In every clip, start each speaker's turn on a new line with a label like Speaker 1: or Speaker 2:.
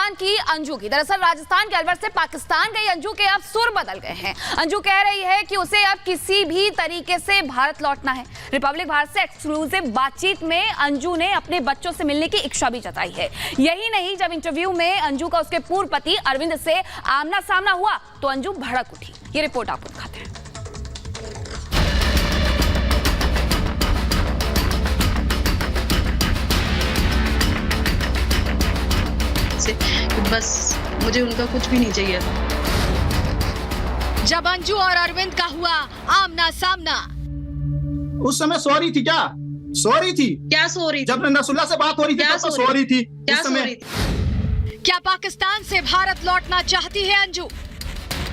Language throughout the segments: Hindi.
Speaker 1: राजस्थान की अंजू की। दरअसल राजस्थान के अलवर से पाकिस्तान गई अंजू के अब सुर बदल गए हैं। अंजू कह रही है कि उसे अब किसी भी तरीके से भारत लौटना है। रिपब्लिक भारत से एक्सक्लूसिव बातचीत में अंजू ने अपने बच्चों से मिलने की इच्छा भी जताई है। यही नहीं, जब इंटरव्यू में अंजू का उसके पूर्व पति अरविंद से आमना सामना हुआ तो अंजू भड़क उठी। ये रिपोर्ट आपको दिखाते हैं।
Speaker 2: बस मुझे उनका कुछ भी नहीं चाहिए था।
Speaker 3: जब अंजू और अरविंद का हुआ आमना सामना,
Speaker 4: उस समय सॉरी थी क्या? सॉरी थी
Speaker 2: क्या? सॉरी
Speaker 4: जब नसरुल्लाह से बात हो रही थी तो सॉरी थी।
Speaker 2: क्या सॉरी थी?
Speaker 3: क्या पाकिस्तान से भारत लौटना चाहती है अंजू?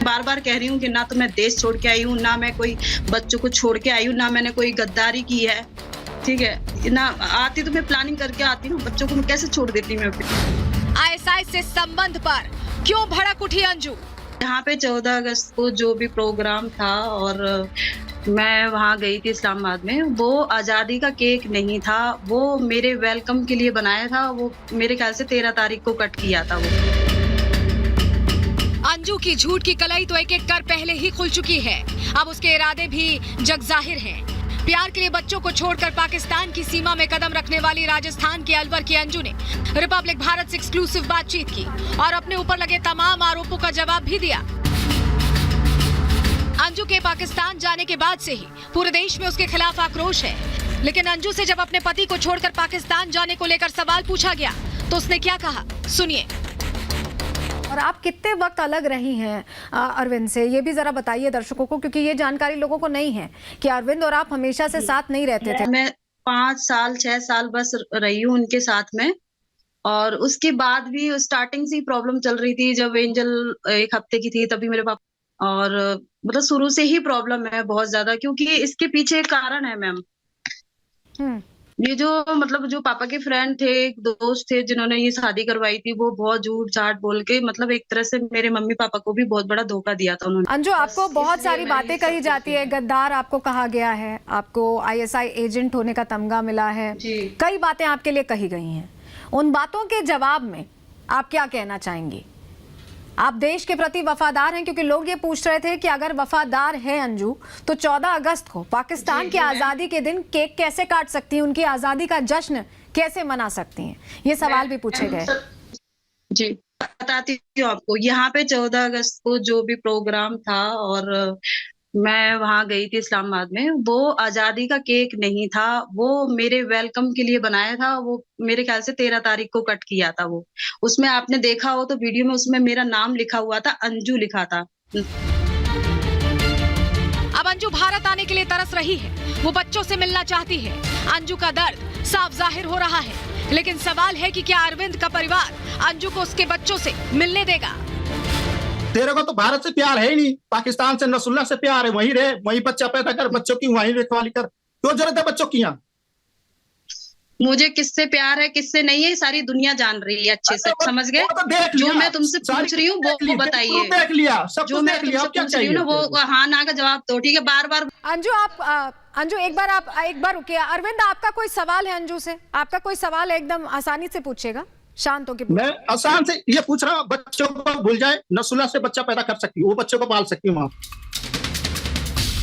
Speaker 2: बार बार कह रही हूँ कि ना तो मैं देश छोड़ के आई हूँ, ना मैं कोई बच्चों को छोड़ के आई हूँ, ना मैंने कोई गद्दारी की है। ठीक है ना, आती तो मैं प्लानिंग करके आती हूँ, बच्चों को मैं कैसे छोड़ देती मैं फिर।
Speaker 3: आईएसआई से संबंध पर क्यों भड़क उठी अंजू?
Speaker 2: यहाँ पे 14 अगस्त को जो भी प्रोग्राम था और मैं वहाँ गई थी इस्लामाबाद में, वो आज़ादी का केक नहीं था, वो मेरे वेलकम के लिए बनाया था। वो मेरे ख्याल से 13 तारीख को कट किया था वो।
Speaker 3: अंजू की झूठ की कलाई तो एक एक कर पहले ही खुल चुकी है। अब उसके इरादे भी जगजाहिर हैं। प्यार के लिए बच्चों को छोड़कर पाकिस्तान की सीमा में कदम रखने वाली राजस्थान के अलवर की अंजू ने रिपब्लिक भारत से एक्सक्लूसिव बातचीत की और अपने ऊपर लगे तमाम आरोपों का जवाब भी दिया। अंजू के पाकिस्तान जाने के बाद से ही पूरे देश में उसके खिलाफ आक्रोश है। लेकिन अंजू से जब अपने पति को छोड़कर पाकिस्तान जाने को लेकर सवाल पूछा गया तो उसने क्या कहा, सुनिए।
Speaker 5: और आप कितने वक्त अलग रही हैं अरविंद से, ये भी जरा बताइए दर्शकों को, क्योंकि ये जानकारी लोगों को नहीं है कि अरविंद और आप हमेशा से साथ नहीं रहते थे।
Speaker 2: मैं 5 साल 6 साल बस रही हूँ उनके साथ में, और उसके बाद भी स्टार्टिंग से ही प्रॉब्लम चल रही थी। जब एंजल 1 हफ्ते की थी तभी मेरे पापा, और मतलब शुरू से ही प्रॉब्लम है बहुत ज्यादा, क्योंकि इसके पीछे एक कारण है मैम। ये जो मतलब जो पापा के फ्रेंड थे, एक दोस्त थे जिन्होंने ये शादी करवाई थी, वो बहुत झूठ झाट बोल के मतलब एक तरह से मेरे मम्मी पापा को भी बहुत बड़ा धोखा दिया था उन्होंने।
Speaker 5: अंजू, आपको बहुत सारी बातें कही जाती है, गद्दार आपको कहा गया है, आपको आईएसआई एजेंट होने का तमगा मिला है, कई बातें आपके लिए कही गई हैं। उन बातों के जवाब में आप क्या कहना चाहेंगी? आप देश के प्रति वफादार हैं, क्योंकि लोग ये पूछ रहे थे कि अगर वफादार है अंजू तो 14 अगस्त को पाकिस्तान की आजादी के दिन केक कैसे काट सकती हैं, उनकी आजादी का जश्न कैसे मना सकती हैं, ये सवाल भी पूछे गए।
Speaker 2: जी बताती हूँ आपको। यहाँ पे 14 अगस्त को जो भी प्रोग्राम था और मैं वहाँ गई थी इस्लामाबाद में, वो आज़ादी का केक नहीं था, वो मेरे वेलकम के लिए बनाया था। वो मेरे ख्याल से 13 तारीख को कट किया था वो। उसमें आपने देखा हो तो वीडियो में, उसमें मेरा नाम लिखा हुआ था, अंजू लिखा था।
Speaker 3: अब अंजू भारत आने के लिए तरस रही है, वो बच्चों से मिलना चाहती है। अंजू का दर्द साफ जाहिर हो रहा है, लेकिन सवाल है कि क्या अरविंद का परिवार अंजू को उसके बच्चों से मिलने देगा?
Speaker 4: तेरे को तो भारत से प्यार है ही नहीं, पाकिस्तान से नसरुल्लाह से प्यार है। वहीं रहे, वहीं बच्चा पैदा कर, बच्चों की वहीं रखवाली कर, क्यों जरूरत है बच्चों की? यहाँ
Speaker 2: मुझे किससे प्यार है किससे नहीं है सारी दुनिया जान रही है अच्छे से, समझ गए? जो मैं तुमसे पूछ रही हूँ वो बताइए।
Speaker 4: देख लिया, सब
Speaker 2: जो मैं तुमसे पूछ रही हूँ ना वो हाँ ना का जवाब दो, ठीक है? बार बार
Speaker 5: अंजू अंजू एक बार रुकिए। अरविंद, आपका कोई सवाल है अंजू से? आपका कोई सवाल है, एकदम आसानी से पूछेगा, शांत होकर।
Speaker 4: मैं आसान से ये पूछ रहा हूँ, बच्चों को भूल जाए, नसरुल्लाह से बच्चा पैदा कर सकती है, वो बच्चों को पाल सकती है वहाँ।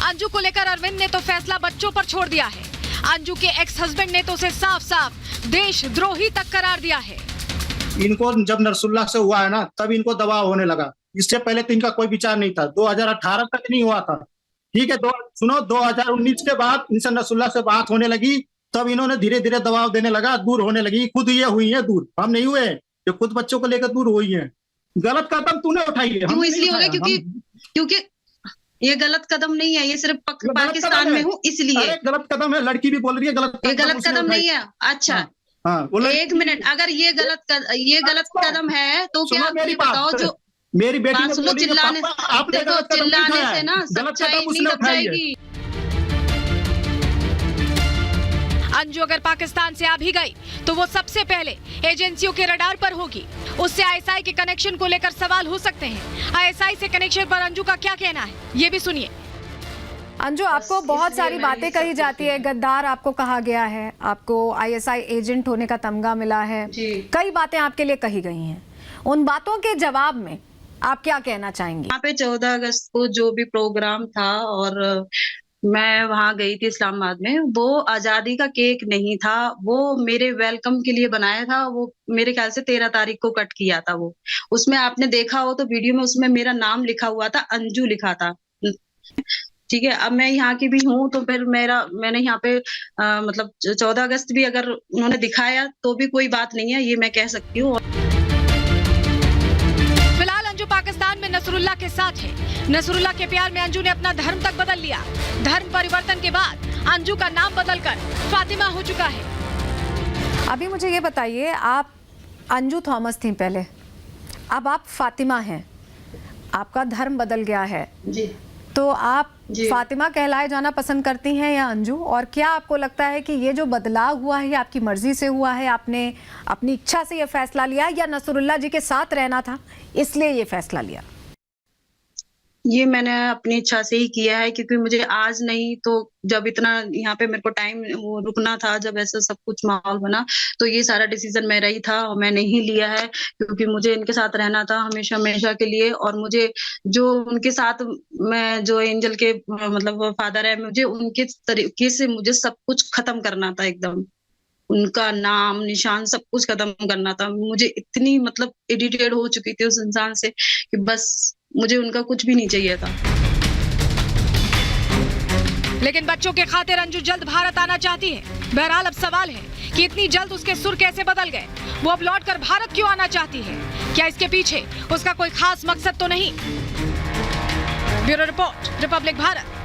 Speaker 3: अंजू को लेकर अरविंद ने तो फैसला बच्चों पर छोड़ दिया है। अंजू के एक्स हस्बैंड ने तो उसे साफ साफ देशद्रोही तक करार दिया है।
Speaker 4: इनको जब नसरुल्लाह से हुआ है ना, तब इनको दबाव होने लगा। इससे पहले तो इनका कोई विचार नहीं था, 2018 तक नहीं हुआ था। ठीक है, सुनो, 2019 के बाद इनसे नसरुल्लाह से बात होने लगी, तब इन्होंने धीरे धीरे दबाव देने लगा, दूर होने लगी। खुद ये हुई है दूर, हम नहीं हुए, ये खुद बच्चों को लेकर दूर हुई है। गलत कदम तूने उठाई है।
Speaker 2: क्यों? इसलिए हो गया क्योंकि ये गलत कदम नहीं है, ये सिर्फ पाकिस्तान में हूँ इसलिए।
Speaker 4: गलत कदम है, लड़की भी बोल रही है गलत।
Speaker 2: ये गलत कदम नहीं है। अच्छा एक मिनट, अगर ये गलत कदम है तो क्या ये बताओ, जो
Speaker 4: मेरी बेटी ने
Speaker 2: सुनो, चिल्लाने से ना सच्चाई नहीं दब जाएगी।
Speaker 3: अंजू अगर पाकिस्तान से आ भी गई तो वो सबसे पहले एजेंसियों के रडार पर होगी। उससे आईएसआई के कनेक्शन को लेकर सवाल हो सकते हैं। आईएसआई से कनेक्शन पर अंजू का क्या कहना है, ये भी सुनिए।
Speaker 5: अंजू, आपको बहुत सारी बातें कही जाती है, गद्दार आपको कहा गया है, आपको आईएसआई एजेंट होने का तमगा मिला है, कई बातें आपके लिए कही गई हैं। उन बातों के जवाब में आप क्या कहना चाहेंगी?
Speaker 2: यहाँ पे 14 अगस्त को जो भी प्रोग्राम था और मैं वहां गई थी इस्लामाबाद में, वो आजादी का केक नहीं था, वो मेरे वेलकम के लिए बनाया था। वो मेरे ख्याल से 13 तारीख को कट किया था वो। उसमें आपने देखा हो तो वीडियो में उसमें मेरा नाम लिखा हुआ था, अंजू लिखा था। ठीक है, अब मैं यहाँ की भी हूँ तो फिर मैंने यहाँ पे मतलब 14 अगस्त भी अगर उन्होंने दिखाया तो भी कोई बात नहीं है, ये मैं कह सकती हूँ।
Speaker 3: फिलहाल अंजू पाकिस्तान में नसरुल्लाह के साथ है। नसरुल्लाह के प्यार में अंजू ने अपना धर्म तक बदल लिया। धर्म परिवर्तन के बाद अंजू का नाम बदलकर फातिमा हो चुका है।
Speaker 5: अभी मुझे ये बताइए, आप अंजू थॉमस थी पहले, अब आप फातिमा हैं, आपका धर्म बदल गया है
Speaker 2: जी।
Speaker 5: तो आप
Speaker 2: जी।
Speaker 5: फातिमा कहलाए जाना पसंद करती हैं या अंजू? और क्या आपको लगता है कि ये जो बदलाव हुआ है ये आपकी मर्जी से हुआ है, आपने अपनी इच्छा से ये फैसला लिया, या नसरुल्लाह जी के साथ रहना था इसलिए ये फैसला लिया?
Speaker 2: ये मैंने अपनी इच्छा से ही किया है, क्योंकि मुझे आज नहीं तो जब इतना यहाँ पे मेरे को टाइम वो रुकना था, जब ऐसा सब कुछ माहौल बना, तो ये सारा डिसीजन मेरा ही था और मैंने ही लिया है, क्योंकि मुझे इनके साथ रहना था हमेशा हमेशा के लिए। और मुझे जो उनके साथ, मैं जो एंजल के मतलब फादर है, मुझे उनके तरीके से मुझे सब कुछ खत्म करना था एकदम। उनका नाम निशान सब कुछ खत्म करना था। मुझे इतनी मतलब इरिटेट हो चुकी थी उस इंसान से कि बस मुझे उनका कुछ भी नहीं चाहिए था।
Speaker 3: लेकिन बच्चों के खातिर अंजू जल्द भारत आना चाहती है। बहरहाल अब सवाल है कि इतनी जल्द उसके सुर कैसे बदल गए, वो अब लौटकर भारत क्यों आना चाहती है? क्या इसके पीछे उसका कोई खास मकसद तो नहीं? Bureau report, Republic Bharat.